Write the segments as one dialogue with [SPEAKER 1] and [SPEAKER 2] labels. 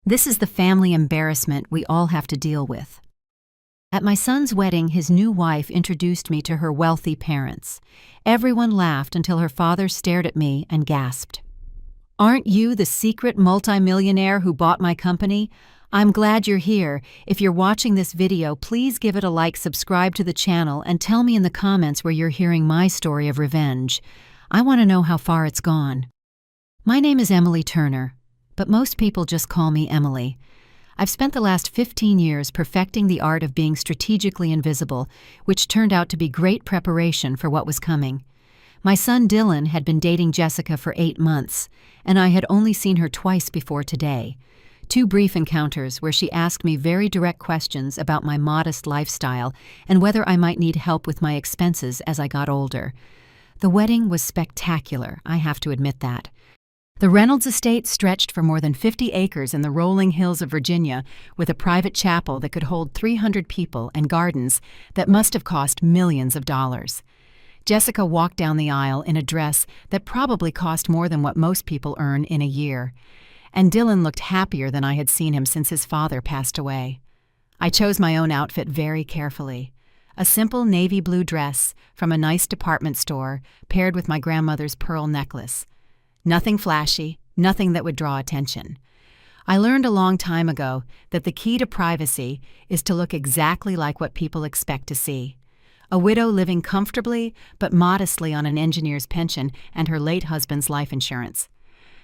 [SPEAKER 1] This is the family embarrassment we all have to deal with. At my son's wedding, his new wife introduced me to her wealthy parents. Everyone laughed until her father stared at me and gasped. "Aren't you the secret multimillionaire who bought my company? I'm glad you're here. If you're watching this video, please give it a like, subscribe to the channel, and tell me in the comments where you're hearing my story of revenge. I want to know how far it's gone." My name is Emily Turner, but most people just call me Emily. I've spent the last 15 years perfecting the art of being strategically invisible, which turned out to be great preparation for what was coming. My son Dylan had been dating Jessica for 8 months, and I had only seen her twice before today. 2 brief encounters where she asked me very direct questions about my modest lifestyle and whether I might need help with my expenses as I got older. The wedding was spectacular, I have to admit that. The Reynolds estate stretched for more than 50 acres in the rolling hills of Virginia, with a private chapel that could hold 300 people and gardens that must have cost millions of dollars. Jessica walked down the aisle in a dress that probably cost more than what most people earn in a year. And Dylan looked happier than I had seen him since his father passed away. I chose my own outfit very carefully. A simple navy blue dress from a nice department store paired with my grandmother's pearl necklace. Nothing flashy, nothing that would draw attention. I learned a long time ago that the key to privacy is to look exactly like what people expect to see. A widow living comfortably but modestly on an engineer's pension and her late husband's life insurance.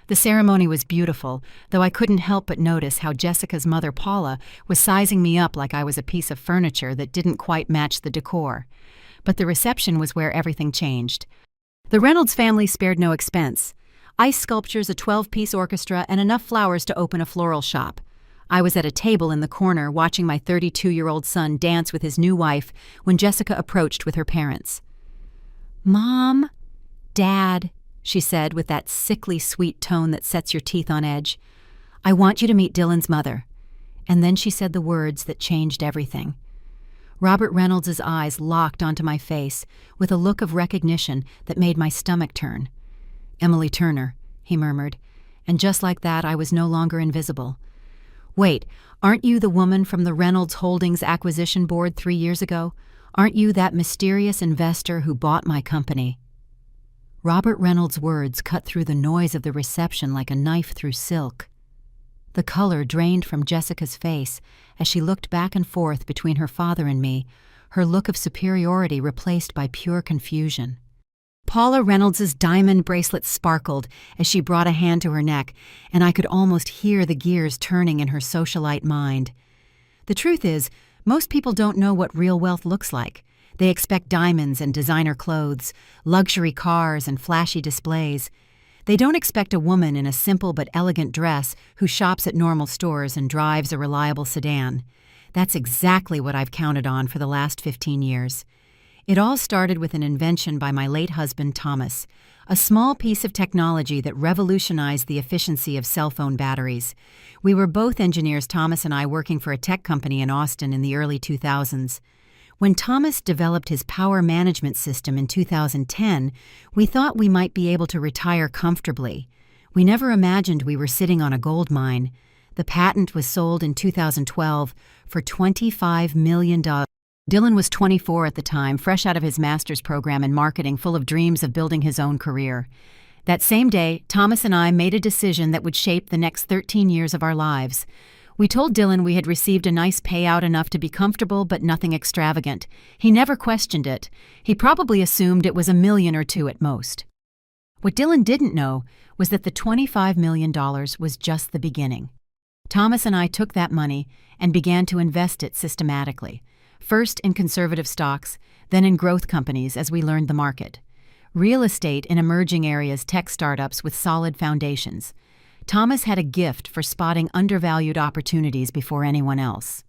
[SPEAKER 1] The ceremony was beautiful, though I couldn't help but notice how Jessica's mother, Paula, was sizing me up like I was a piece of furniture that didn't quite match the decor. But the reception was where everything changed. The Reynolds family spared no expense. Ice sculptures, a 12-piece orchestra, and enough flowers to open a floral shop. I was at a table in the corner watching my 32-year-old son dance with his new wife when Jessica approached with her parents. "Mom, Dad," she said with that sickly sweet tone that sets your teeth on edge, "I want you to meet Dylan's mother." And then she said the words that changed everything. Robert Reynolds' eyes locked onto my face with a look of recognition that made my stomach turn. "Emily Turner," he murmured, and just like that I was no longer invisible. "Wait, aren't you the woman from the Reynolds Holdings Acquisition Board 3 years ago? Aren't you that mysterious investor who bought my company?" Robert Reynolds' words cut through the noise of the reception like a knife through silk. The color drained from Jessica's face as she looked back and forth between her father and me, her look of superiority replaced by pure confusion. Paula Reynolds' diamond bracelet sparkled as she brought a hand to her neck, and I could almost hear the gears turning in her socialite mind. The truth is, most people don't know what real wealth looks like. They expect diamonds and designer clothes, luxury cars and flashy displays. They don't expect a woman in a simple but elegant dress who shops at normal stores and drives a reliable sedan. That's exactly what I've counted on for the last 15 years. It all started with an invention by my late husband, Thomas, a small piece of technology that revolutionized the efficiency of cell phone batteries. We were both engineers, Thomas and I, working for a tech company in Austin in the early 2000s. When Thomas developed his power management system in 2010, we thought we might be able to retire comfortably. We never imagined we were sitting on a gold mine. The patent was sold in 2012 for $25 million. Dylan was 24 at the time, fresh out of his master's program in marketing, full of dreams of building his own career. That same day, Thomas and I made a decision that would shape the next 13 years of our lives. We told Dylan we had received a nice payout, enough to be comfortable but nothing extravagant. He never questioned it. He probably assumed it was $1 million or $2 million at most. What Dylan didn't know was that the $25 million was just the beginning. Thomas and I took that money and began to invest it systematically. First in conservative stocks, then in growth companies as we learned the market. Real estate in emerging areas, tech startups with solid foundations. Thomas had a gift for spotting undervalued opportunities before anyone else.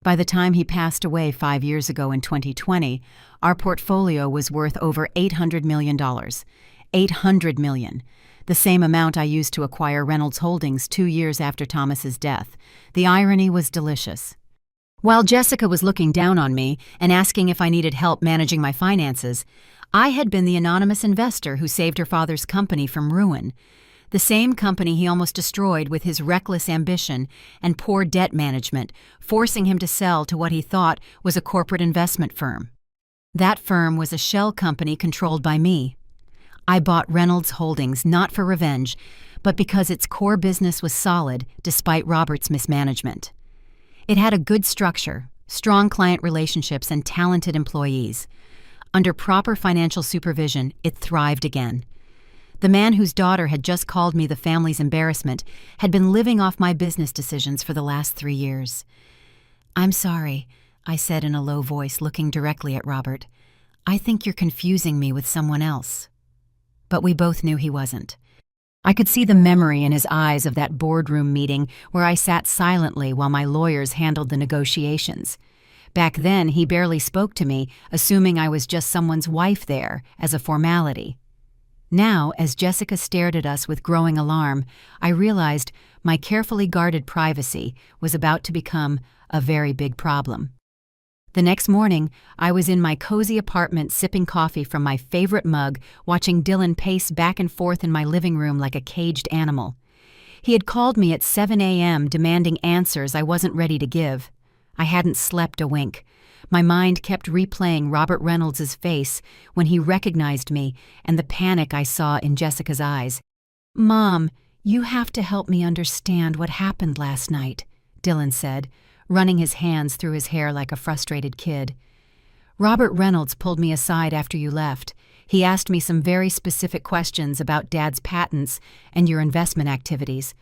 [SPEAKER 1] By the time he passed away 5 years ago in 2020, our portfolio was worth over $800 million. $800 million. The same amount I used to acquire Reynolds Holdings 2 years after Thomas's death. The irony was delicious. While Jessica was looking down on me and asking if I needed help managing my finances, I had been the anonymous investor who saved her father's company from ruin. The same company he almost destroyed with his reckless ambition and poor debt management, forcing him to sell to what he thought was a corporate investment firm. That firm was a shell company controlled by me. I bought Reynolds Holdings not for revenge, but because its core business was solid despite Robert's mismanagement. It had a good structure, strong client relationships, and talented employees. Under proper financial supervision, it thrived again. The man whose daughter had just called me the family's embarrassment had been living off my business decisions for the last 3 years. "I'm sorry," I said in a low voice, looking directly at Robert. "I think you're confusing me with someone else." But we both knew he wasn't. I could see the memory in his eyes of that boardroom meeting where I sat silently while my lawyers handled the negotiations. Back then, he barely spoke to me, assuming I was just someone's wife there, as a formality. Now, as Jessica stared at us with growing alarm, I realized my carefully guarded privacy was about to become a very big problem. The next morning, I was in my cozy apartment sipping coffee from my favorite mug, watching Dylan pace back and forth in my living room like a caged animal. He had called me at 7 a.m. demanding answers I wasn't ready to give. I hadn't slept a wink. My mind kept replaying Robert Reynolds' face when he recognized me and the panic I saw in Jessica's eyes. "Mom, you have to help me understand what happened last night," Dylan said, running his hands through his hair like a frustrated kid. "Robert Reynolds pulled me aside after you left. He asked me some very specific questions about Dad's patents and your investment activities."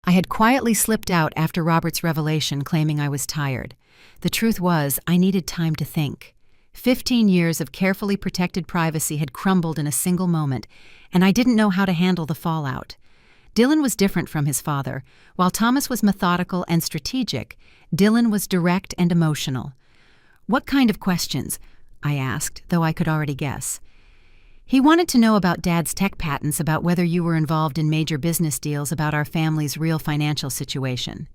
[SPEAKER 1] I had quietly slipped out after Robert's revelation, claiming I was tired. The truth was, I needed time to think. 15 years of carefully protected privacy had crumbled in a single moment, and I didn't know how to handle the fallout. Dylan was different from his father. While Thomas was methodical and strategic, Dylan was direct and emotional. "What kind of questions?" I asked, though I could already guess. He wanted to know about Dad's tech patents, about whether you were involved in major business deals, about our family's real financial situation.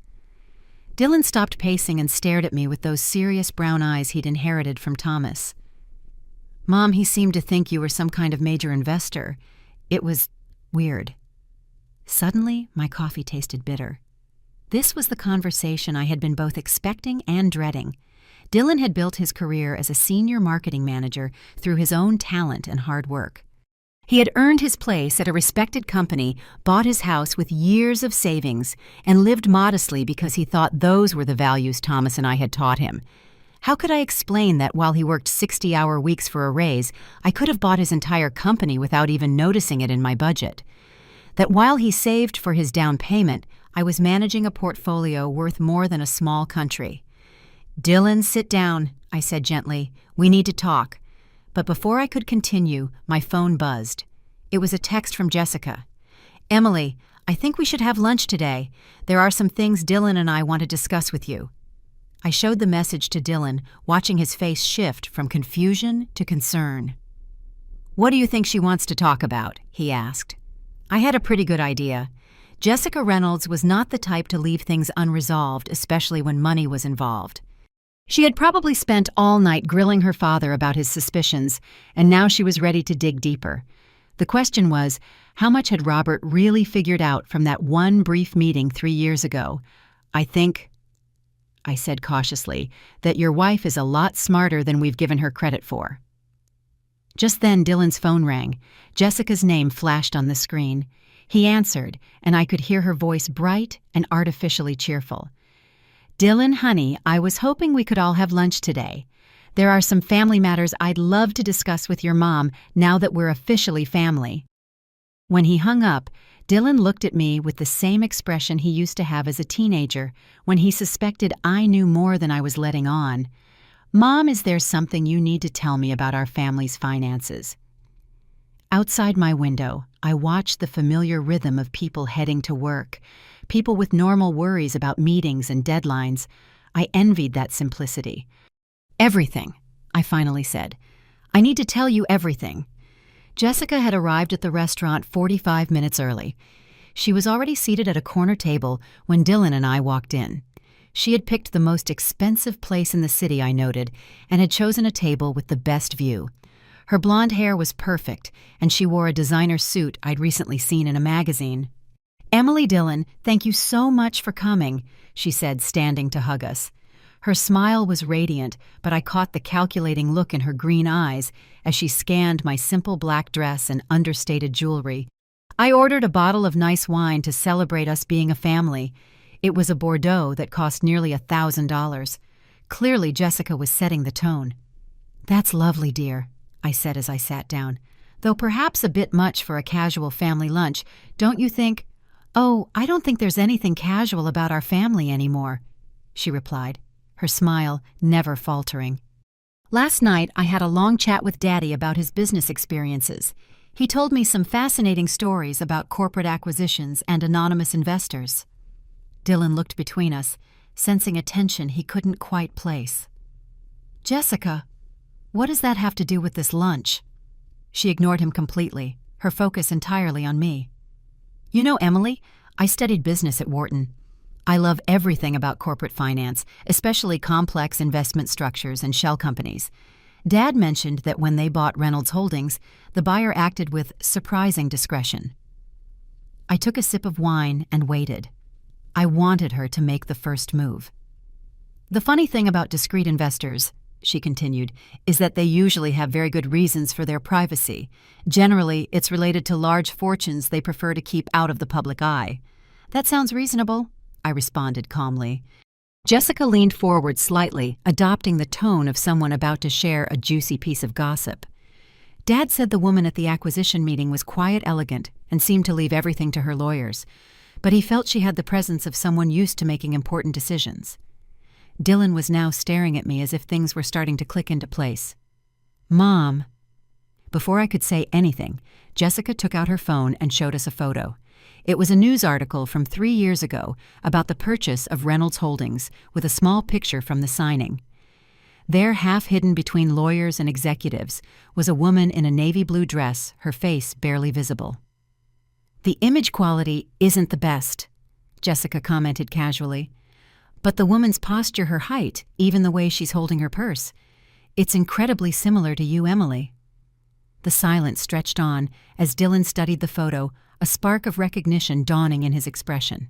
[SPEAKER 1] Dylan stopped pacing and stared at me with those serious brown eyes he'd inherited from Thomas. "Mom, he seemed to think you were some kind of major investor. It was weird." Suddenly, my coffee tasted bitter. This was the conversation I had been both expecting and dreading. Dylan had built his career as a senior marketing manager through his own talent and hard work. He had earned his place at a respected company, bought his house with years of savings, and lived modestly because he thought those were the values Thomas and I had taught him. How could I explain that while he worked 60-hour weeks for a raise, I could have bought his entire company without even noticing it in my budget? That while he saved for his down payment, I was managing a portfolio worth more than a small country. "Dylan, sit down," I said gently. "We need to talk." But before I could continue, my phone buzzed. It was a text from Jessica. "Emily, I think we should have lunch today. There are some things Dylan and I want to discuss with you." I showed the message to Dylan, watching his face shift from confusion to concern. "What do you think she wants to talk about?" he asked. I had a pretty good idea. Jessica Reynolds was not the type to leave things unresolved, especially when money was involved. She had probably spent all night grilling her father about his suspicions, and now she was ready to dig deeper. The question was, how much had Robert really figured out from that one brief meeting 3 years ago? I think," I said cautiously, "that your wife is a lot smarter than we've given her credit for." Just then Dylan's phone rang. Jessica's name flashed on the screen. He answered, and I could hear her voice bright and artificially cheerful. "Dylan, honey, I was hoping we could all have lunch today. There are some family matters I'd love to discuss with your mom now that we're officially family." When he hung up, Dylan looked at me with the same expression he used to have as a teenager when he suspected I knew more than I was letting on. "Mom, is there something you need to tell me about our family's finances?" Outside my window, I watched the familiar rhythm of people heading to work, people with normal worries about meetings and deadlines. I envied that simplicity. "Everything," I finally said. "I need to tell you everything." Jessica had arrived at the restaurant 45 minutes early. She was already seated at a corner table when Dylan and I walked in. She had picked the most expensive place in the city, I noted, and had chosen a table with the best view. Her blonde hair was perfect, and she wore a designer suit I'd recently seen in a magazine. "Emily Dillon, thank you so much for coming," she said, standing to hug us. Her smile was radiant, but I caught the calculating look in her green eyes as she scanned my simple black dress and understated jewelry. I ordered a bottle of nice wine to celebrate us being a family. It was a Bordeaux that cost nearly $1,000. Clearly, Jessica was setting the tone. "That's lovely, dear," I said as I sat down. "Though perhaps a bit much for a casual family lunch, don't you think?" "Oh, I don't think there's anything casual about our family anymore," she replied, her smile never faltering. "Last night I had a long chat with Daddy about his business experiences. He told me some fascinating stories about corporate acquisitions and anonymous investors." Dylan looked between us, sensing a tension he couldn't quite place. "Jessica, what does that have to do with this lunch?" She ignored him completely, her focus entirely on me. "You know, Emily, I studied business at Wharton. I love everything about corporate finance, especially complex investment structures and shell companies. Dad mentioned that when they bought Reynolds Holdings, the buyer acted with surprising discretion." I took a sip of wine and waited. I wanted her to make the first move. "The funny thing about discreet investors," she continued, "is that they usually have very good reasons for their privacy. Generally, it's related to large fortunes they prefer to keep out of the public eye." "That sounds reasonable," I responded calmly. Jessica leaned forward slightly, adopting the tone of someone about to share a juicy piece of gossip. "Dad said the woman at the acquisition meeting was quiet, elegant, and seemed to leave everything to her lawyers. But he felt she had the presence of someone used to making important decisions." Dylan was now staring at me as if things were starting to click into place. "Mom." Before I could say anything, Jessica took out her phone and showed us a photo. It was a news article from 3 years ago about the purchase of Reynolds Holdings, with a small picture from the signing. There, half hidden between lawyers and executives, was a woman in a navy blue dress, her face barely visible. "The image quality isn't the best," Jessica commented casually. "But the woman's posture, her height, even the way she's holding her purse, it's incredibly similar to you, Emily." The silence stretched on as Dylan studied the photo, a spark of recognition dawning in his expression.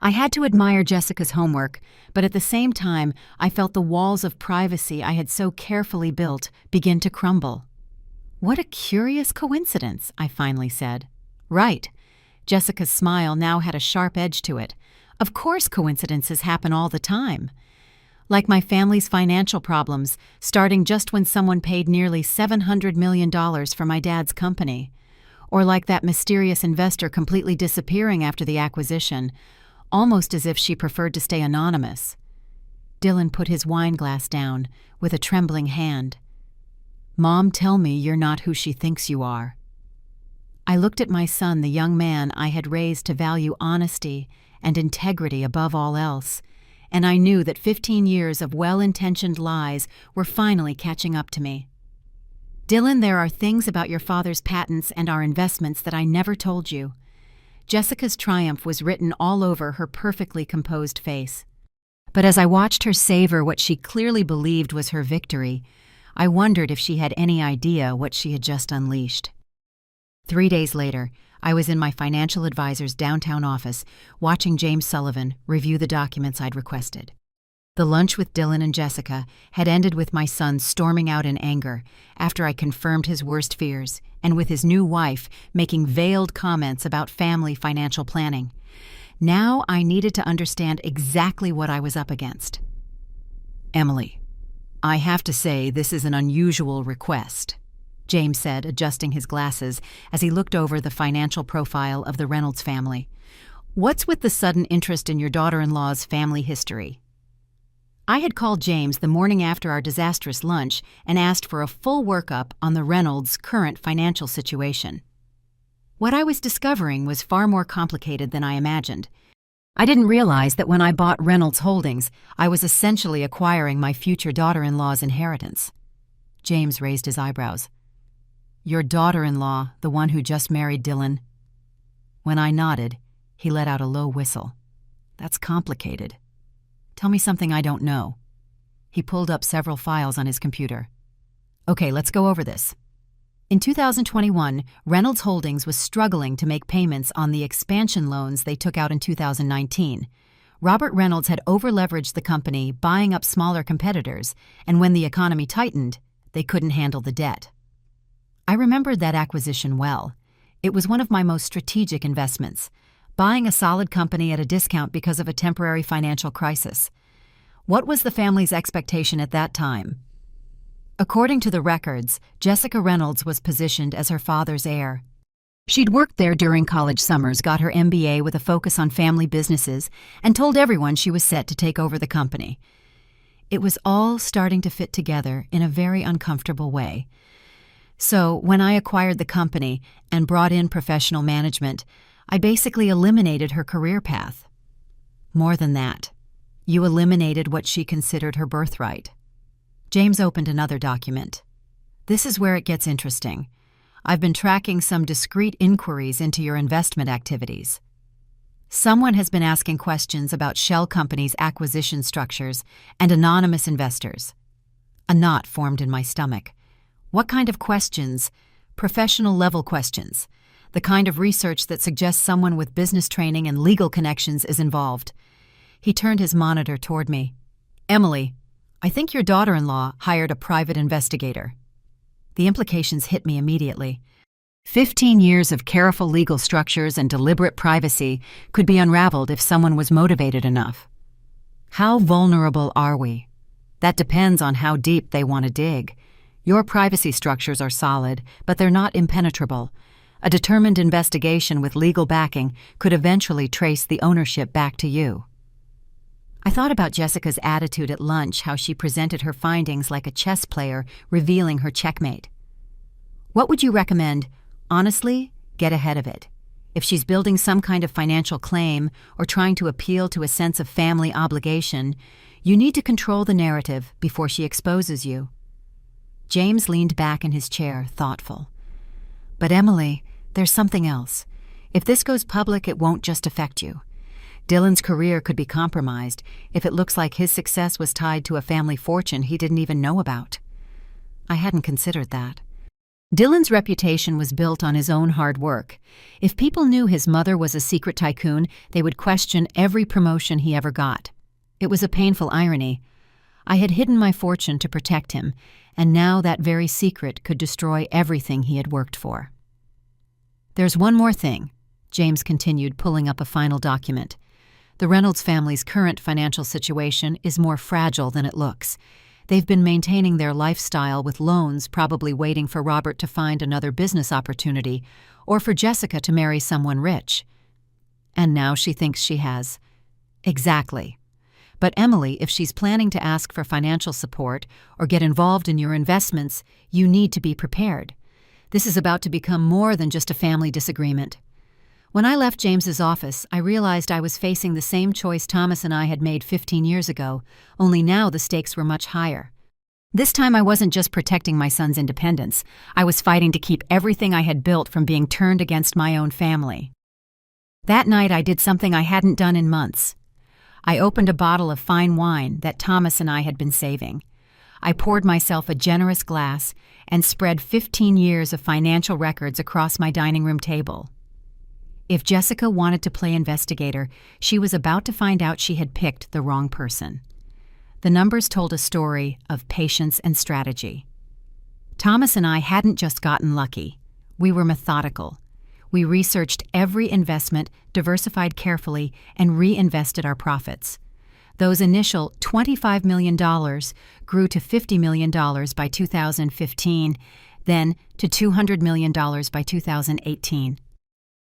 [SPEAKER 1] I had to admire Jessica's homework, but at the same time I felt the walls of privacy I had so carefully built begin to crumble. "What a curious coincidence," I finally said. "Right." Jessica's smile now had a sharp edge to it. "Of course coincidences happen all the time. Like my family's financial problems, starting just when someone paid nearly $700 million for my dad's company. Or like that mysterious investor completely disappearing after the acquisition, almost as if she preferred to stay anonymous." Dylan put his wine glass down with a trembling hand. "Mom, tell me you're not who she thinks you are." I looked at my son, the young man I had raised to value honesty and integrity above all else, and I knew that 15 years of well-intentioned lies were finally catching up to me. "Dylan, there are things about your father's patents and our investments that I never told you." Jessica's triumph was written all over her perfectly composed face. But as I watched her savor what she clearly believed was her victory, I wondered if she had any idea what she had just unleashed. 3 days later, I was in my financial advisor's downtown office watching James Sullivan review the documents I'd requested. The lunch with Dylan and Jessica had ended with my son storming out in anger after I confirmed his worst fears, and with his new wife making veiled comments about family financial planning. Now I needed to understand exactly what I was up against. "Emily, I have to say this is an unusual request," James said, adjusting his glasses as he looked over the financial profile of the Reynolds family. "What's with the sudden interest in your daughter-in-law's family history?" I had called James the morning after our disastrous lunch and asked for a full workup on the Reynolds' current financial situation. What I was discovering was far more complicated than I imagined. I didn't realize that when I bought Reynolds Holdings, I was essentially acquiring my future daughter-in-law's inheritance. James raised his eyebrows. "Your daughter-in-law, the one who just married Dylan?" When I nodded, he let out a low whistle. "That's complicated. Tell me something I don't know." He pulled up several files on his computer. "Okay, let's go over this. In 2021, Reynolds Holdings was struggling to make payments on the expansion loans they took out in 2019. Robert Reynolds had overleveraged the company, buying up smaller competitors, and when the economy tightened, they couldn't handle the debt. I remembered that acquisition well. It was one of my most strategic investments, buying a solid company at a discount because of a temporary financial crisis. What was the family's expectation at that time? According to the records, Jessica Reynolds was positioned as her father's heir. She'd worked there during college summers, got her MBA with a focus on family businesses, and told everyone she was set to take over the company. It was all starting to fit together in a very uncomfortable way. So, when I acquired the company and brought in professional management, I basically eliminated her career path. More than that, you eliminated what she considered her birthright. James opened another document. This is where it gets interesting. I've been tracking some discreet inquiries into your investment activities. Someone has been asking questions about shell companies' acquisition structures and anonymous investors. A knot formed in my stomach. What kind of questions? Professional-level questions. The kind of research that suggests someone with business training and legal connections is involved. He turned his monitor toward me. Emily, I think your daughter-in-law hired a private investigator. The implications hit me immediately. 15 years of careful legal structures and deliberate privacy could be unraveled if someone was motivated enough. How vulnerable are we? That depends on how deep they want to dig. Your privacy structures are solid, but they're not impenetrable. A determined investigation with legal backing could eventually trace the ownership back to you. I thought about Jessica's attitude at lunch, how she presented her findings like a chess player revealing her checkmate. What would you recommend? Honestly, get ahead of it. If she's building some kind of financial claim or trying to appeal to a sense of family obligation, you need to control the narrative before she exposes you. James leaned back in his chair, thoughtful. But Emily, there's something else. If this goes public, it won't just affect you. Dylan's career could be compromised if it looks like his success was tied to a family fortune he didn't even know about. I hadn't considered that. Dylan's reputation was built on his own hard work. If people knew his mother was a secret tycoon, they would question every promotion he ever got. It was a painful irony. I had hidden my fortune to protect him, and now that very secret could destroy everything he had worked for. There's one more thing, James continued, pulling up a final document. The Reynolds family's current financial situation is more fragile than it looks. They've been maintaining their lifestyle with loans, probably waiting for Robert to find another business opportunity or for Jessica to marry someone rich. And now she thinks she has. Exactly. But Emily, if she's planning to ask for financial support or get involved in your investments, you need to be prepared. This is about to become more than just a family disagreement. When I left James's office, I realized I was facing the same choice Thomas and I had made 15 years ago, only now the stakes were much higher. This time I wasn't just protecting my son's independence, I was fighting to keep everything I had built from being turned against my own family. That night I did something I hadn't done in months. I opened a bottle of fine wine that Thomas and I had been saving. I poured myself a generous glass and spread 15 years of financial records across my dining room table. If Jessica wanted to play investigator, she was about to find out she had picked the wrong person. The numbers told a story of patience and strategy. Thomas and I hadn't just gotten lucky. We were methodical. We researched every investment, diversified carefully, and reinvested our profits. Those initial $25 million grew to $50 million by 2015, then to $200 million by 2018.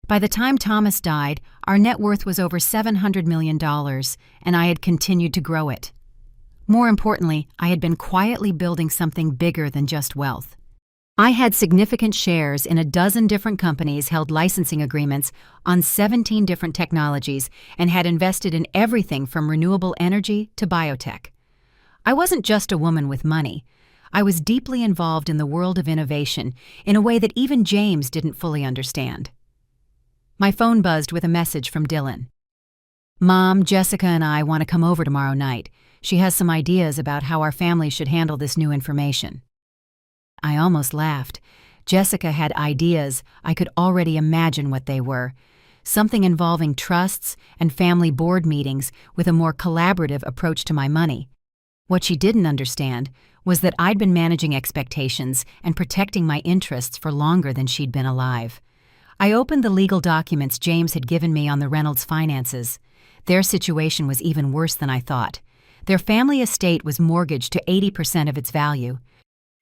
[SPEAKER 1] By the time Thomas died, our net worth was over $700 million, and I had continued to grow it. More importantly, I had been quietly building something bigger than just wealth. I had significant shares in a dozen different companies, held licensing agreements on 17 different technologies, and had invested in everything from renewable energy to biotech. I wasn't just a woman with money. I was deeply involved in the world of innovation in a way that even James didn't fully understand. My phone buzzed with a message from Dylan. Mom, Jessica and I want to come over tomorrow night. She has some ideas about how our family should handle this new information. I almost laughed. Jessica had ideas. I could already imagine what they were. Something involving trusts and family board meetings with a more collaborative approach to my money. What she didn't understand was that I'd been managing expectations and protecting my interests for longer than she'd been alive. I opened the legal documents James had given me on the Reynolds finances. Their situation was even worse than I thought. Their family estate was mortgaged to 80% of its value.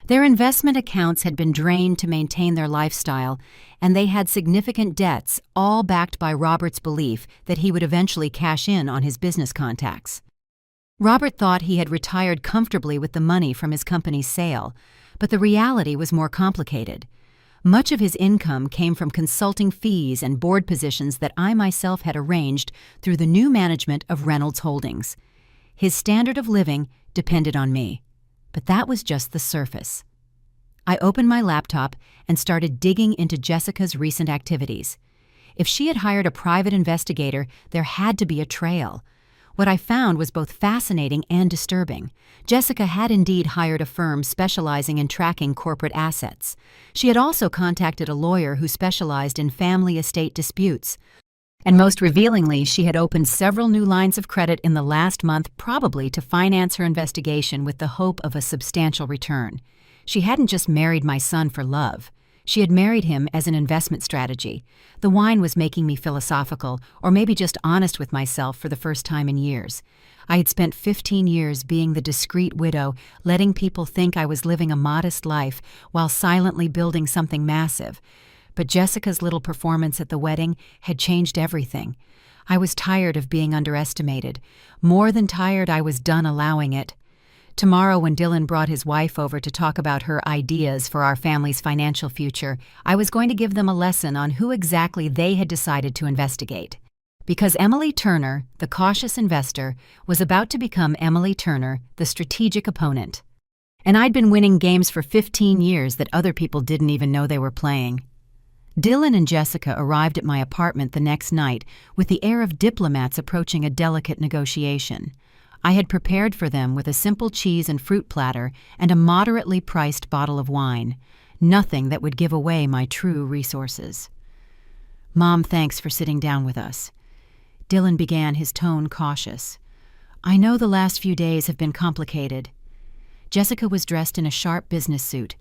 [SPEAKER 1] Their investment accounts had been drained to maintain their lifestyle, and they had significant debts, all backed by Robert's belief that he would eventually cash in on his business contacts. Robert thought he had retired comfortably with the money from his company's sale, but the reality was more complicated. Much of his income came from consulting fees and board positions that I myself had arranged through the new management of Reynolds Holdings. His standard of living depended on me, but that was just the surface. I opened my laptop and started digging into Jessica's recent activities. If she had hired a private investigator, there had to be a trail. What I found was both fascinating and disturbing. Jessica had indeed hired a firm specializing in tracking corporate assets. She had also contacted a lawyer who specialized in family estate disputes. And most revealingly, she had opened several new lines of credit in the last month, probably to finance her investigation with the hope of a substantial return. She hadn't just married my son for love. She had married him as an investment strategy. The wine was making me philosophical, or maybe just honest with myself for the first time in years. I had spent 15 years being the discreet widow, letting people think I was living a modest life while silently building something massive. But Jessica's little performance at the wedding had changed everything. I was tired of being underestimated. More than tired, I was done allowing it. Tomorrow, when Dylan brought his wife over to talk about her ideas for our family's financial future, I was going to give them a lesson on who exactly they had decided to investigate. Because Emily Turner, the cautious investor, was about to become Emily Turner, the strategic opponent. And I'd been winning games for 15 years that other people didn't even know they were playing. Dylan and Jessica arrived at my apartment the next night with the air of diplomats approaching a delicate negotiation. I had prepared for them with a simple cheese and fruit platter and a moderately priced bottle of wine, nothing that would give away my true resources. "Mom, thanks for sitting down with us." Dylan began, his tone cautious. "I know the last few days have been complicated." Jessica was dressed in a sharp business suit.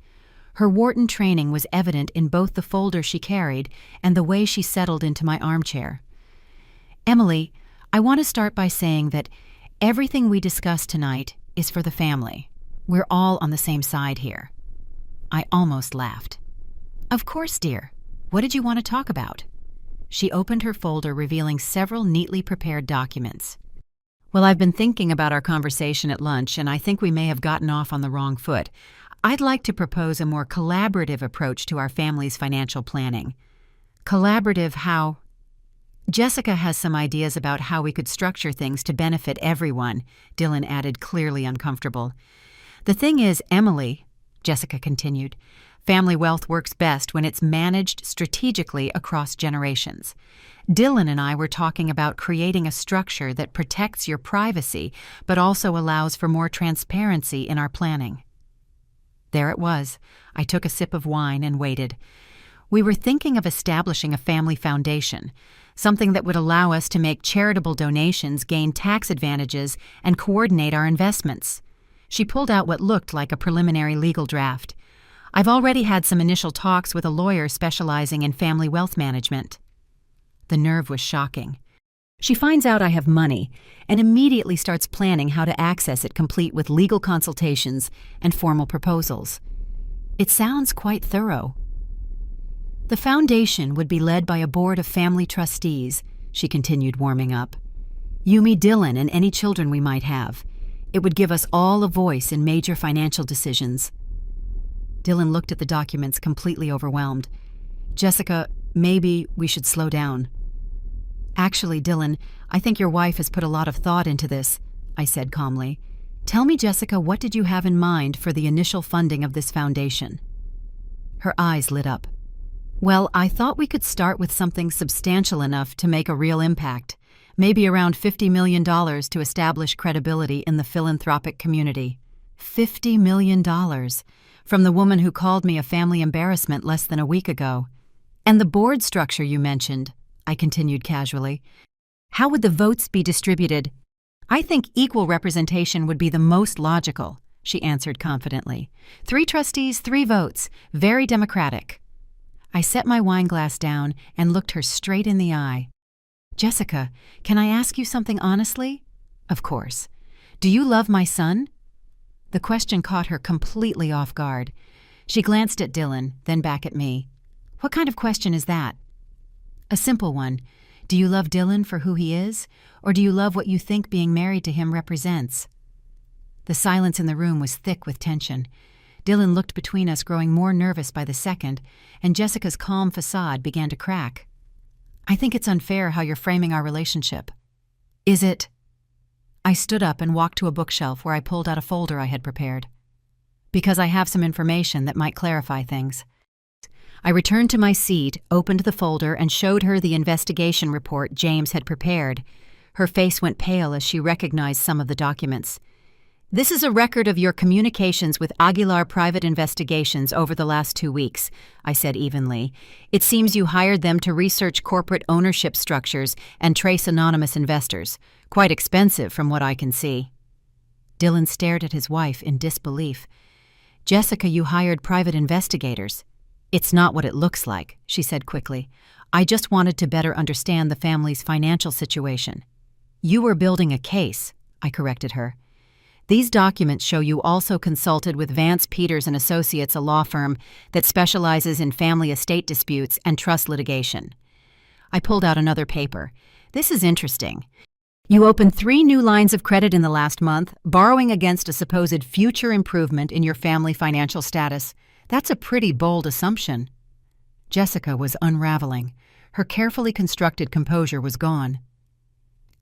[SPEAKER 1] Her Wharton training was evident in both the folder she carried and the way she settled into my armchair. "Emily, I want to start by saying that everything we discuss tonight is for the family. We're all on the same side here." I almost laughed. "Of course, dear. What did you want to talk about?" She opened her folder, revealing several neatly prepared documents. "Well, I've been thinking about our conversation at lunch, and I think we may have gotten off on the wrong foot. I'd like to propose a more collaborative approach to our family's financial planning." "Collaborative how?" "Jessica has some ideas about how we could structure things to benefit everyone," Dylan added, clearly uncomfortable. "The thing is, Emily," Jessica continued, "family wealth works best when it's managed strategically across generations. Dylan and I were talking about creating a structure that protects your privacy but also allows for more transparency in our planning." There it was. I took a sip of wine and waited. We were thinking of establishing a family foundation, something that would allow us to make charitable donations, gain tax advantages, and coordinate our investments. She pulled out what looked like a preliminary legal draft. "I've already had some initial talks with a lawyer specializing in family wealth management." The nerve was shocking. She finds out I have money and immediately starts planning how to access it, complete with legal consultations and formal proposals. It sounds quite thorough. "The foundation would be led by a board of family trustees," she continued, warming up. "You, me, Dylan, and any children we might have. It would give us all a voice in major financial decisions." Dylan looked at the documents, completely overwhelmed. "Jessica, maybe we should slow down." "Actually, Dylan, I think your wife has put a lot of thought into this," I said calmly. "Tell me, Jessica, what did you have in mind for the initial funding of this foundation?" Her eyes lit up. "Well, I thought we could start with something substantial enough to make a real impact, maybe around $50 million to establish credibility in the philanthropic community." $50 million. from the woman who called me a family embarrassment less than a week ago. And the board structure you mentioned, I continued casually. How would the votes be distributed? I think equal representation would be the most logical, she answered confidently. 3 trustees, 3 votes. Very democratic. I set my wine glass down and looked her straight in the eye. Jessica, can I ask you something honestly? Of course. Do you love my son? The question caught her completely off guard. She glanced at Dylan, then back at me. What kind of question is that? A simple one. Do you love Dylan for who he is, or do you love what you think being married to him represents? The silence in the room was thick with tension. Dylan looked between us, growing more nervous by the second, and Jessica's calm facade began to crack. I think it's unfair how you're framing our relationship. Is it? I stood up and walked to a bookshelf where I pulled out a folder I had prepared. Because I have some information that might clarify things. I returned to my seat, opened the folder, and showed her the investigation report James had prepared. Her face went pale as she recognized some of the documents. This is a record of your communications with Aguilar Private Investigations over the last 2 weeks, I said evenly. It seems you hired them to research corporate ownership structures and trace anonymous investors. Quite expensive from what I can see. Dylan stared at his wife in disbelief. Jessica, you hired private investigators. It's not what it looks like, she said quickly. I just wanted to better understand the family's financial situation. You were building a case, I corrected her. These documents show you also consulted with Vance Peters and Associates, a law firm that specializes in family estate disputes and trust litigation. I pulled out another paper. This is interesting. You opened 3 new lines of credit in the last month, borrowing against a supposed future improvement in your family financial status. That's a pretty bold assumption. Jessica was unraveling. Her carefully constructed composure was gone.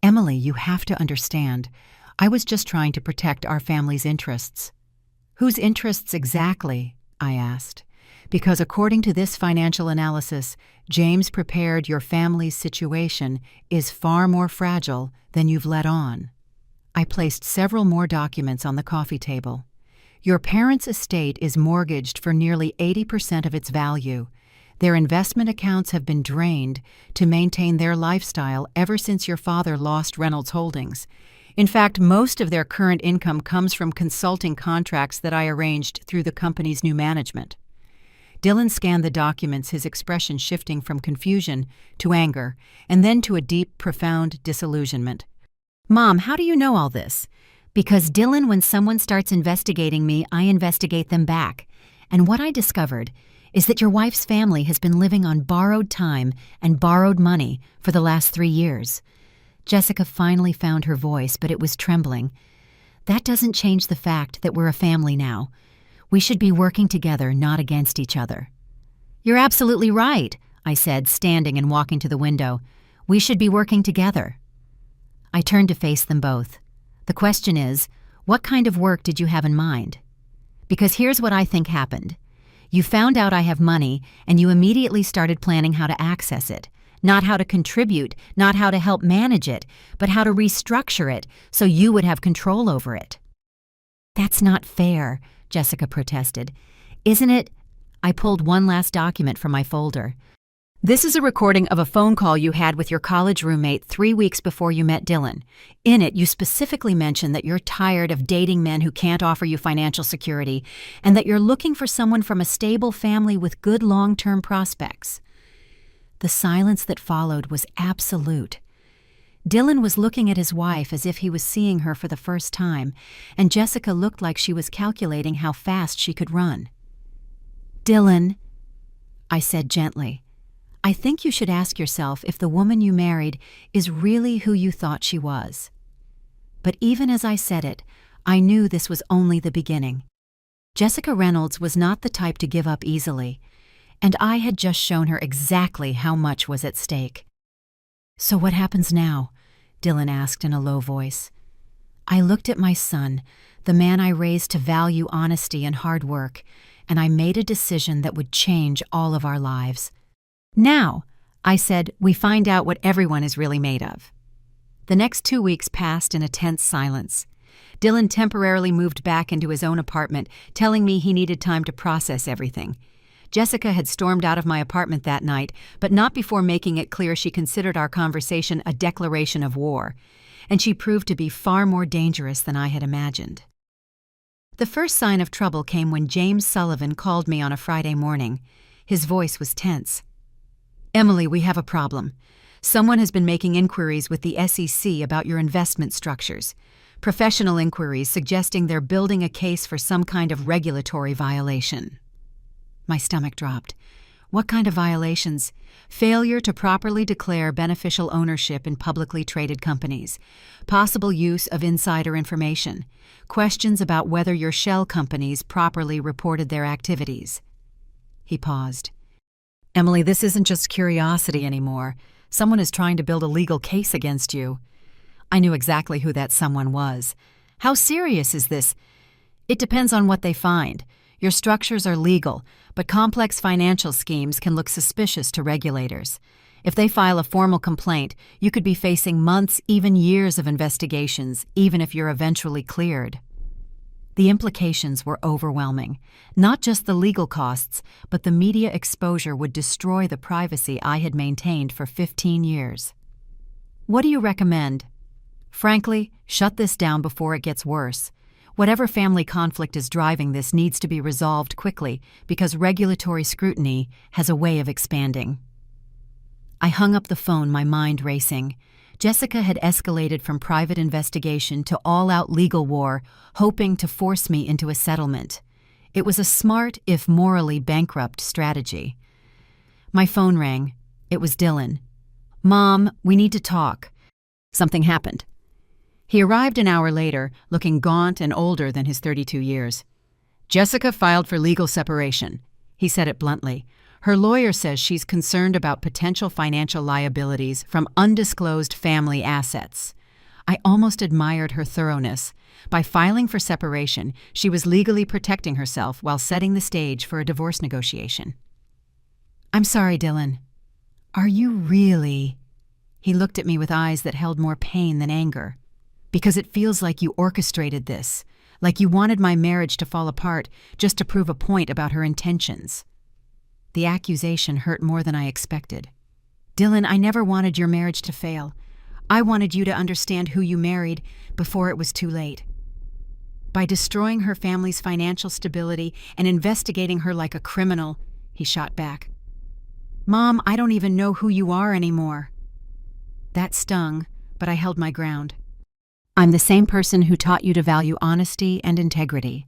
[SPEAKER 1] Emily, you have to understand. I was just trying to protect our family's interests. Whose interests exactly? I asked. Because according to this financial analysis, James prepared your family's situation is far more fragile than you've let on. I placed several more documents on the coffee table. Your parents' estate is mortgaged for nearly 80% of its value. Their investment accounts have been drained to maintain their lifestyle ever since your father lost Reynolds Holdings. In fact, most of their current income comes from consulting contracts that I arranged through the company's new management. Dylan scanned the documents, his expression shifting from confusion to anger, and then to a deep, profound disillusionment. Mom, how do you know all this? Because Dylan, when someone starts investigating me, I investigate them back. And what I discovered is that your wife's family has been living on borrowed time and borrowed money for the last 3 years. Jessica finally found her voice, but it was trembling. That doesn't change the fact that we're a family now. We should be working together, not against each other. You're absolutely right, I said, standing and walking to the window. We should be working together. I turned to face them both. The question is, what kind of work did you have in mind? Because here's what I think happened. You found out I have money, and you immediately started planning how to access it. Not how to contribute, not how to help manage it, but how to restructure it so you would have control over it. That's not fair, Jessica protested. Isn't it? I pulled one last document from my folder. This is a recording of a phone call you had with your college roommate 3 weeks before you met Dylan. In it, you specifically mentioned that you're tired of dating men who can't offer you financial security, and that you're looking for someone from a stable family with good long-term prospects. The silence that followed was absolute. Dylan was looking at his wife as if he was seeing her for the first time, and Jessica looked like she was calculating how fast she could run. Dylan, I said gently, I think you should ask yourself if the woman you married is really who you thought she was. But even as I said it, I knew this was only the beginning. Jessica Reynolds was not the type to give up easily, and I had just shown her exactly how much was at stake. So what happens now? Dylan asked in a low voice. I looked at my son, the man I raised to value honesty and hard work, and I made a decision that would change all of our lives. Now, I said, we find out what everyone is really made of. The next 2 weeks passed in a tense silence. Dylan temporarily moved back into his own apartment, telling me he needed time to process everything. Jessica had stormed out of my apartment that night, but not before making it clear she considered our conversation a declaration of war, and she proved to be far more dangerous than I had imagined. The first sign of trouble came when James Sullivan called me on a Friday morning. His voice was tense. "Emily, we have a problem. Someone has been making inquiries with the SEC about your investment structures. Professional inquiries suggesting they're building a case for some kind of regulatory violation." My stomach dropped. What kind of violations? Failure to properly declare beneficial ownership in publicly traded companies, possible use of insider information, questions about whether your shell companies properly reported their activities. He paused. "Emily, this isn't just curiosity anymore. Someone is trying to build a legal case against you." I knew exactly who that someone was. "How serious is this?" "It depends on what they find. Your structures are legal, but complex financial schemes can look suspicious to regulators. If they file a formal complaint, you could be facing months, even years of investigations, even if you're eventually cleared." The implications were overwhelming. Not just the legal costs, but the media exposure would destroy the privacy I had maintained for 15 years. "What do you recommend?" "Frankly, shut this down before it gets worse. Whatever family conflict is driving this needs to be resolved quickly because regulatory scrutiny has a way of expanding." I hung up the phone, my mind racing. Jessica had escalated from private investigation to all-out legal war, hoping to force me into a settlement. It was a smart, if morally bankrupt, strategy. My phone rang. It was Dylan. "Mom, we need to talk." Something happened. He arrived an hour later, looking gaunt and older than his 32 years. "Jessica filed for legal separation," he said it bluntly. "Her lawyer says she's concerned about potential financial liabilities from undisclosed family assets." I almost admired her thoroughness. By filing for separation, she was legally protecting herself while setting the stage for a divorce negotiation. "I'm sorry, Dylan." "Are you really?" He looked at me with eyes that held more pain than anger. "Because it feels like you orchestrated this, like you wanted my marriage to fall apart just to prove a point about her intentions." The accusation hurt more than I expected. "Dylan, I never wanted your marriage to fail. I wanted you to understand who you married before it was too late. By destroying her family's financial stability and investigating her like a criminal," he shot back. "Mom, I don't even know who you are anymore." That stung, but I held my ground. "I'm the same person who taught you to value honesty and integrity.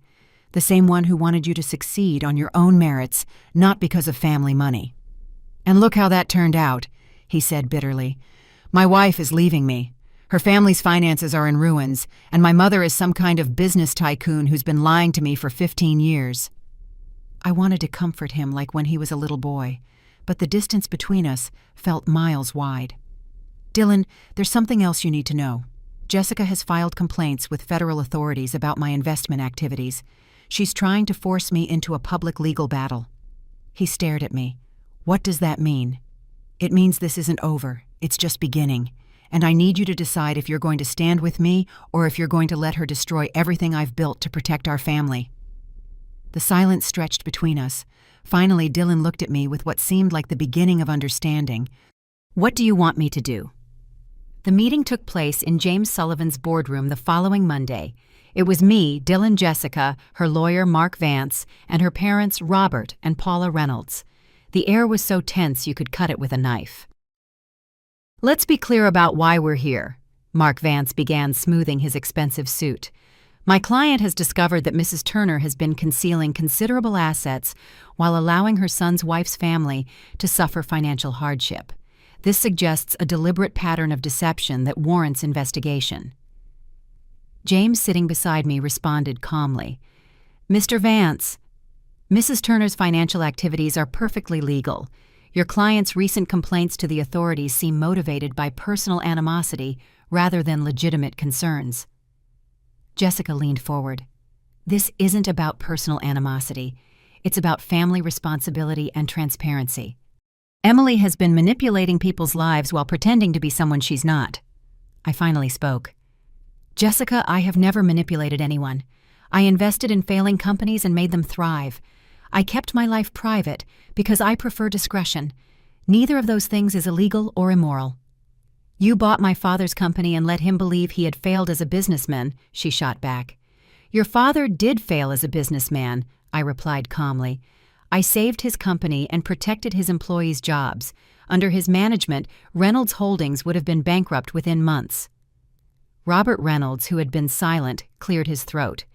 [SPEAKER 1] The same one who wanted you to succeed on your own merits, not because of family money. And look how that turned out," he said bitterly. "My wife is leaving me. Her family's finances are in ruins, and my mother is some kind of business tycoon who's been lying to me for 15 years. I wanted to comfort him like when he was a little boy, but the distance between us felt miles wide. "Dylan, there's something else you need to know. Jessica has filed complaints with federal authorities about my investment activities. She's trying to force me into a public legal battle." He stared at me. "What does that mean?" "It means this isn't over. It's just beginning. And I need you to decide if you're going to stand with me or if you're going to let her destroy everything I've built to protect our family." The silence stretched between us. Finally, Dylan looked at me with what seemed like the beginning of understanding. "What do you want me to do?" The meeting took place in James Sullivan's boardroom the following Monday. It was me, Dylan Jessica, her lawyer Mark Vance, and her parents Robert and Paula Reynolds. The air was so tense you could cut it with a knife. "Let's be clear about why we're here," Mark Vance began, smoothing his expensive suit. "My client has discovered that Mrs. Turner has been concealing considerable assets while allowing her son's wife's family to suffer financial hardship. This suggests a deliberate pattern of deception that warrants investigation." James, sitting beside me, responded calmly. "Mr. Vance, Mrs. Turner's financial activities are perfectly legal. Your client's recent complaints to the authorities seem motivated by personal animosity rather than legitimate concerns." Jessica leaned forward. "This isn't about personal animosity. It's about family responsibility and transparency. Emily has been manipulating people's lives while pretending to be someone she's not." I finally spoke. Jessica, I have never manipulated anyone. I invested in failing companies and made them thrive. I kept my life private because I prefer discretion. Neither of those things is illegal or immoral. You bought my father's company and let him believe he had failed as a businessman, she shot back. Your father did fail as a businessman, I replied calmly. I saved his company and protected his employees' jobs. Under his management, Reynolds Holdings would have been bankrupt within months. Robert Reynolds, who had been silent, cleared his throat.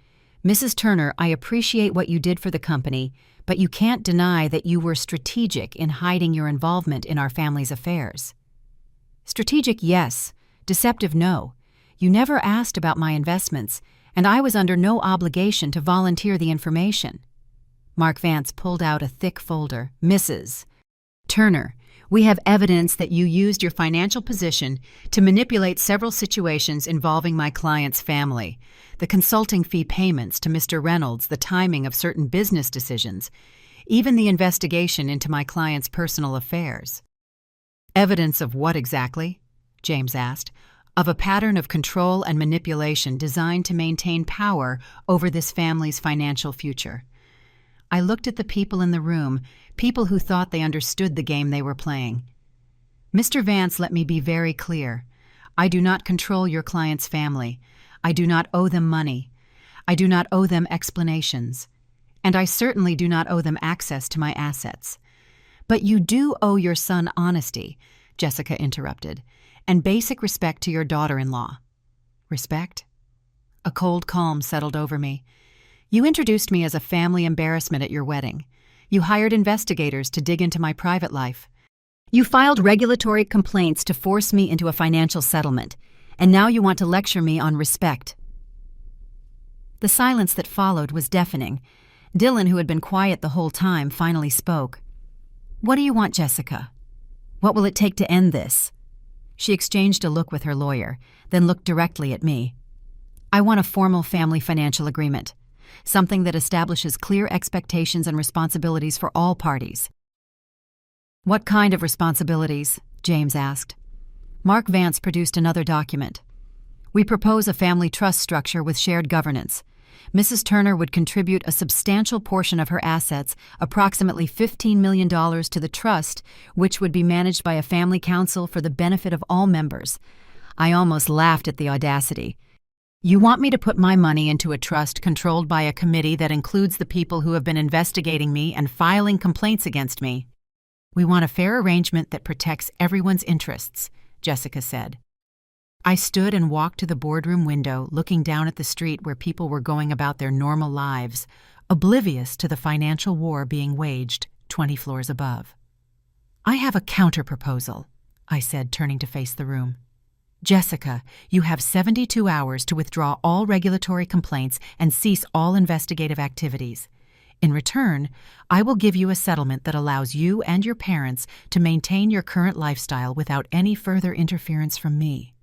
[SPEAKER 1] Mrs. Turner, I appreciate what you did for the company, but you can't deny that you were strategic in hiding your involvement in our family's affairs. Strategic, yes. Deceptive, no. You never asked about my investments, and I was under no obligation to volunteer the information. Mark Vance pulled out a thick folder. Mrs. Turner, we have evidence that you used your financial position to manipulate several situations involving my client's family, the consulting fee payments to Mr. Reynolds, the timing of certain business decisions, even the investigation into my client's personal affairs. Evidence of what exactly? James asked. Of a pattern of control and manipulation designed to maintain power over this family's financial future. I looked at the people in the room, people who thought they understood the game they were playing. Mr. Vance, let me be very clear. I do not control your client's family. I do not owe them money. I do not owe them explanations. And I certainly do not owe them access to my assets. But you do owe your son honesty, Jessica interrupted, and basic respect to your daughter-in-law. Respect? A cold calm settled over me. You introduced me as a family embarrassment at your wedding. You hired investigators to dig into my private life. You filed regulatory complaints to force me into a financial settlement, and now you want to lecture me on respect. The silence that followed was deafening. Dylan, who had been quiet the whole time, finally spoke. What do you want, Jessica? What will it take to end this? She exchanged a look with her lawyer, then looked directly at me. I want a formal family financial agreement. Something that establishes clear expectations and responsibilities for all parties. What kind of responsibilities? James asked. Mark Vance produced another document. We propose a family trust structure with shared governance. Mrs. Turner would contribute a substantial portion of her assets, approximately $15 million, to the trust, which would be managed by a family council for the benefit of all members. I almost laughed at the audacity. You want me to put my money into a trust controlled by a committee that includes the people who have been investigating me and filing complaints against me? We want a fair arrangement that protects everyone's interests, Jessica said. I stood and walked to the boardroom window, looking down at the street where people were going about their normal lives, oblivious to the financial war being waged 20 floors above. I have a counter-proposal, I said, turning to face the room. Jessica, you have 72 hours to withdraw all regulatory complaints and cease all investigative activities. In return, I will give you a settlement that allows you and your parents to maintain your current lifestyle without any further interference from me.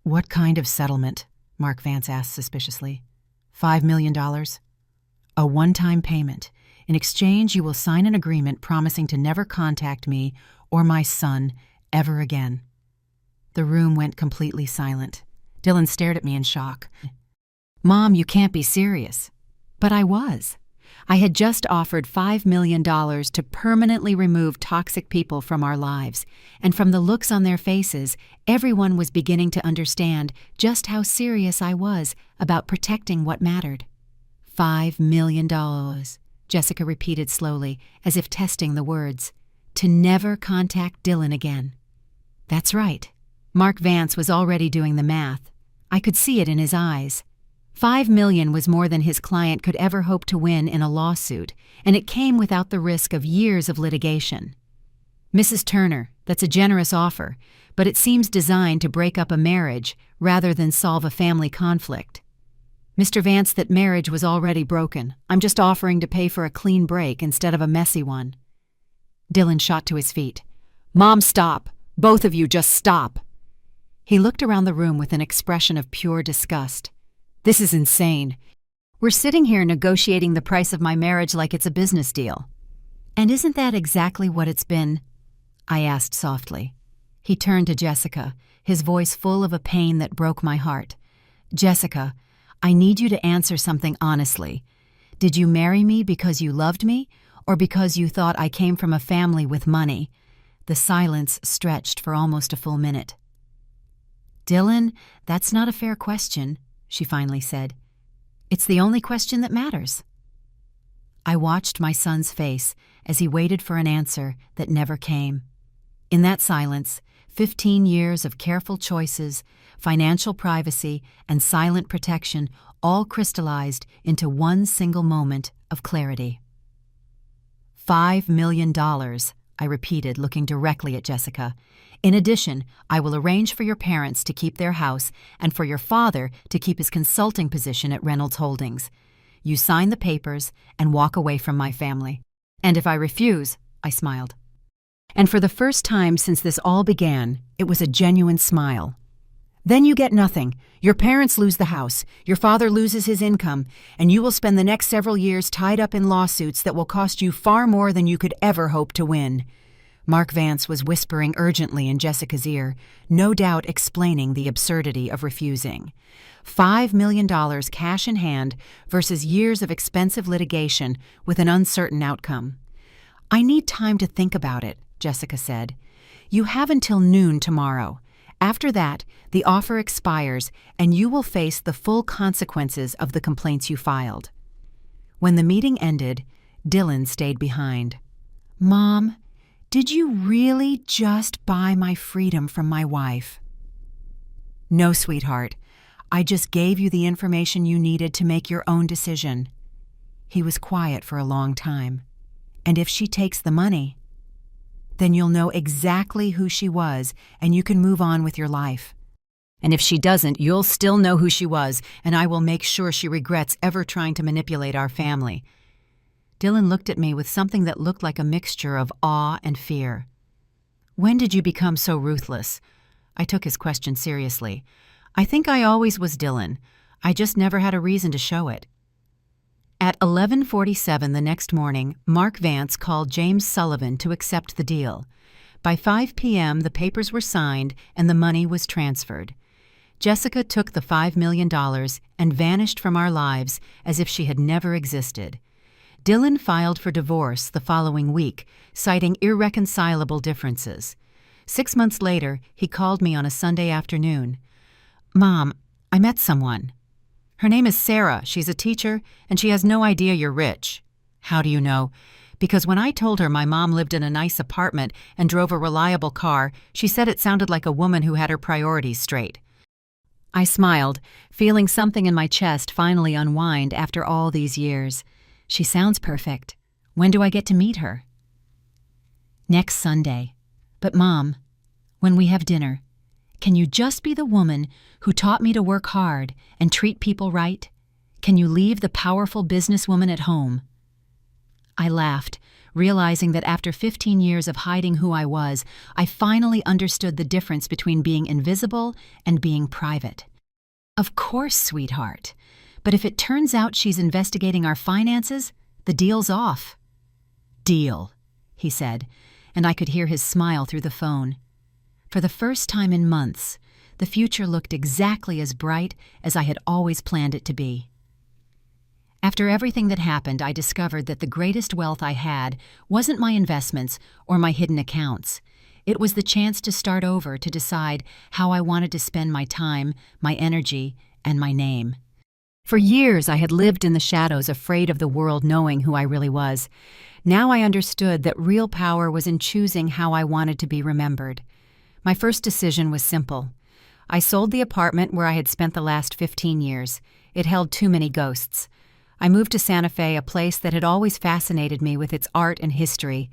[SPEAKER 1] What kind of settlement? Mark Vance asked suspiciously. $5 million? A one-time payment. In exchange, you will sign an agreement promising to never contact me or my son ever again. The room went completely silent. Dylan stared at me in shock. Mom, you can't be serious. But I was. I had just offered $5 million to permanently remove toxic people from our lives, and from the looks on their faces, everyone was beginning to understand just how serious I was about protecting what mattered. $5 million, Jessica repeated slowly, as if testing the words. To never contact Dylan again. That's right. Mark Vance was already doing the math. I could see it in his eyes. $5 million was more than his client could ever hope to win in a lawsuit, and it came without the risk of years of litigation. Mrs. Turner, that's a generous offer, but it seems designed to break up a marriage rather than solve a family conflict. Mr. Vance, that marriage was already broken. I'm just offering to pay for a clean break instead of a messy one. Dylan shot to his feet. Mom, stop! Both of you just stop! He looked around the room with an expression of pure disgust. This is insane. We're sitting here negotiating the price of my marriage like it's a business deal. And isn't that exactly what it's been? I asked softly. He turned to Jessica, his voice full of a pain that broke my heart. Jessica, I need you to answer something honestly. Did you marry me because you loved me, or because you thought I came from a family with money?" The silence stretched for almost a full minute. "Dylan, that's not a fair question," she finally said. "It's the only question that matters." I watched my son's face as he waited for an answer that never came. In that silence, 15 years of careful choices, financial privacy, and silent protection all crystallized into one single moment of clarity. $5 million, I repeated, looking directly at Jessica. "In addition, I will arrange for your parents to keep their house and for your father to keep his consulting position at Reynolds Holdings. You sign the papers and walk away from my family." "And if I refuse?" I smiled. And for the first time since this all began, it was a genuine smile. "Then you get nothing. Your parents lose the house, your father loses his income, and you will spend the next several years tied up in lawsuits that will cost you far more than you could ever hope to win." Mark Vance was whispering urgently in Jessica's ear, no doubt explaining the absurdity of refusing. $5 million cash in hand versus years of expensive litigation with an uncertain outcome. "I need time to think about it," Jessica said. "You have until noon tomorrow. After that, the offer expires and you will face the full consequences of the complaints you filed." When the meeting ended, Dylan stayed behind. "Mom, did you really just buy my freedom from my wife?" "No, sweetheart. I just gave you the information you needed to make your own decision." He was quiet for a long time. "And if she takes the money, then you'll know exactly who she was and you can move on with your life. And if she doesn't, you'll still know who she was, and I will make sure she regrets ever trying to manipulate our family." Dylan looked at me with something that looked like a mixture of awe and fear. "When did you become so ruthless?" I took his question seriously. "I think I always was, Dylan. I just never had a reason to show it." At 11:47 the next morning, Mark Vance called James Sullivan to accept the deal. By 5 p.m., the papers were signed and the money was transferred. Jessica took the $5 million and vanished from our lives as if she had never existed. Dylan filed for divorce the following week, citing irreconcilable differences. 6 months later, he called me on a Sunday afternoon. "Mom, I met someone. Her name is Sarah. She's a teacher, and she has no idea you're rich." "How do you know?" "Because when I told her my mom lived in a nice apartment and drove a reliable car, she said it sounded like a woman who had her priorities straight." I smiled, feeling something in my chest finally unwind after all these years. "She sounds perfect. When do I get to meet her?" "Next Sunday. But Mom, when we have dinner, can you just be the woman who taught me to work hard and treat people right? Can you leave the powerful businesswoman at home?" I laughed, realizing that after 15 years of hiding who I was, I finally understood the difference between being invisible and being private. "Of course, sweetheart. But if it turns out she's investigating our finances, the deal's off." "Deal," he said, and I could hear his smile through the phone. For the first time in months, the future looked exactly as bright as I had always planned it to be. After everything that happened, I discovered that the greatest wealth I had wasn't my investments or my hidden accounts. It was the chance to start over, to decide how I wanted to spend my time, my energy, and my name. For years, I had lived in the shadows, afraid of the world knowing who I really was. Now I understood that real power was in choosing how I wanted to be remembered. My first decision was simple. I sold the apartment where I had spent the last 15 years. It held too many ghosts. I moved to Santa Fe, a place that had always fascinated me with its art and history.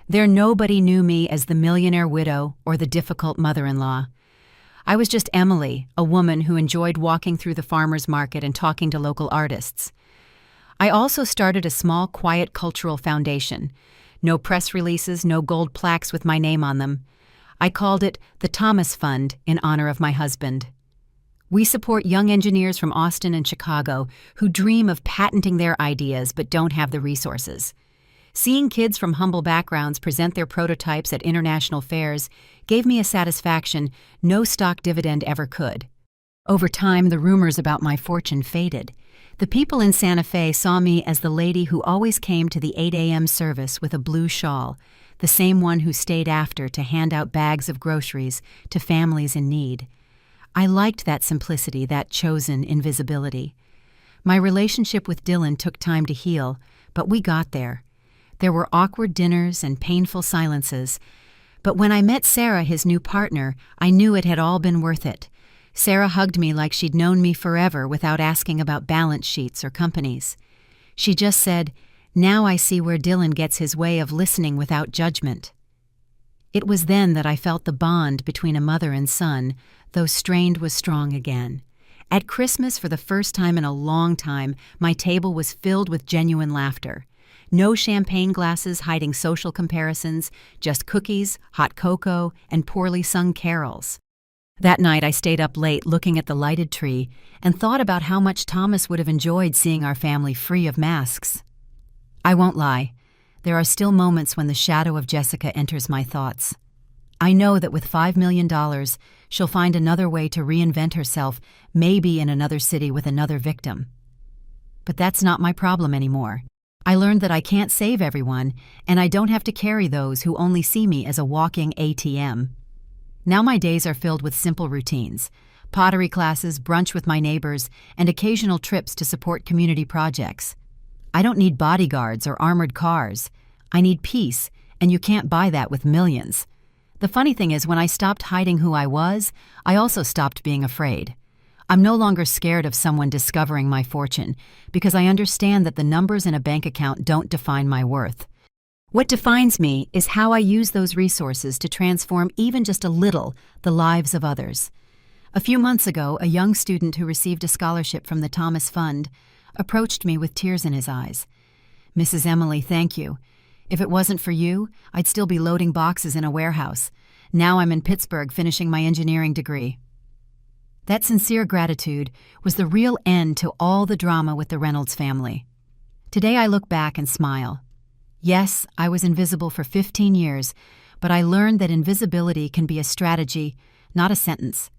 [SPEAKER 1] There nobody knew me as the millionaire widow or the difficult mother-in-law. I was just Emily, a woman who enjoyed walking through the farmer's market and talking to local artists. I also started a small, quiet cultural foundation. No press releases, no gold plaques with my name on them. I called it the Thomas Fund in honor of my husband. We support young engineers from Austin and Chicago who dream of patenting their ideas but don't have the resources. Seeing kids from humble backgrounds present their prototypes at international fairs gave me a satisfaction no stock dividend ever could. Over time, the rumors about my fortune faded. The people in Santa Fe saw me as the lady who always came to the 8 a.m. service with a blue shawl, the same one who stayed after to hand out bags of groceries to families in need. I liked that simplicity, that chosen invisibility. My relationship with Dylan took time to heal, but we got there. There were awkward dinners and painful silences. But when I met Sarah, his new partner, I knew it had all been worth it. Sarah hugged me like she'd known me forever without asking about balance sheets or companies. She just said, "Now I see where Dylan gets his way of listening without judgment." It was then that I felt the bond between a mother and son, though strained, was strong again. At Christmas, for the first time in a long time, my table was filled with genuine laughter. No champagne glasses hiding social comparisons, just cookies, hot cocoa, and poorly sung carols. That night I stayed up late looking at the lighted tree and thought about how much Thomas would have enjoyed seeing our family free of masks. I won't lie, there are still moments when the shadow of Jessica enters my thoughts. I know that with $5 million, she'll find another way to reinvent herself, maybe in another city with another victim. But that's not my problem anymore. I learned that I can't save everyone, and I don't have to carry those who only see me as a walking ATM. Now my days are filled with simple routines: pottery classes, brunch with my neighbors, and occasional trips to support community projects. I don't need bodyguards or armored cars. I need peace, and you can't buy that with millions. The funny thing is, when I stopped hiding who I was, I also stopped being afraid. I'm no longer scared of someone discovering my fortune, because I understand that the numbers in a bank account don't define my worth. What defines me is how I use those resources to transform even just a little the lives of others. A few months ago, a young student who received a scholarship from the Thomas Fund approached me with tears in his eyes. "Mrs. Emily, thank you. If it wasn't for you, I'd still be loading boxes in a warehouse. Now I'm in Pittsburgh finishing my engineering degree." That sincere gratitude was the real end to all the drama with the Reynolds family. Today I look back and smile. Yes, I was invisible for 15 years, but I learned that invisibility can be a strategy, not a sentence.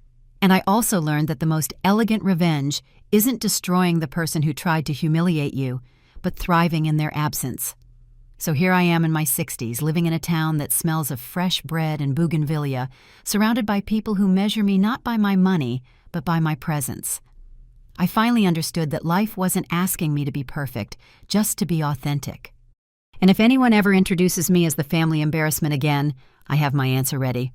[SPEAKER 1] And I also learned that the most elegant revenge isn't destroying the person who tried to humiliate you, but thriving in their absence. So here I am in my 60s, living in a town that smells of fresh bread and bougainvillea, surrounded by people who measure me not by my money, but by my presence. I finally understood that life wasn't asking me to be perfect, just to be authentic. And if anyone ever introduces me as the family embarrassment again, I have my answer ready.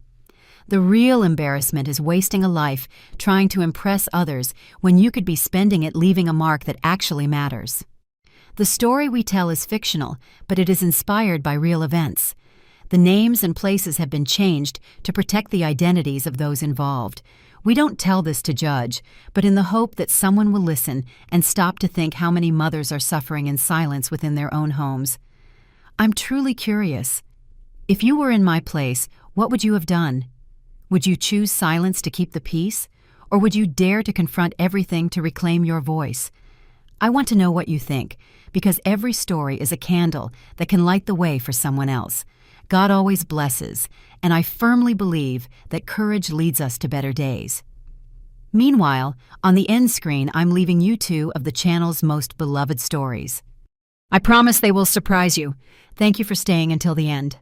[SPEAKER 1] The real embarrassment is wasting a life trying to impress others when you could be spending it leaving a mark that actually matters. The story we tell is fictional, but it is inspired by real events. The names and places have been changed to protect the identities of those involved. We don't tell this to judge, but in the hope that someone will listen and stop to think how many mothers are suffering in silence within their own homes. I'm truly curious. If you were in my place, what would you have done? Would you choose silence to keep the peace? Or would you dare to confront everything to reclaim your voice? I want to know what you think, because every story is a candle that can light the way for someone else. God always blesses, and I firmly believe that courage leads us to better days. Meanwhile, on the end screen, I'm leaving you two of the channel's most beloved stories. I promise they will surprise you. Thank you for staying until the end.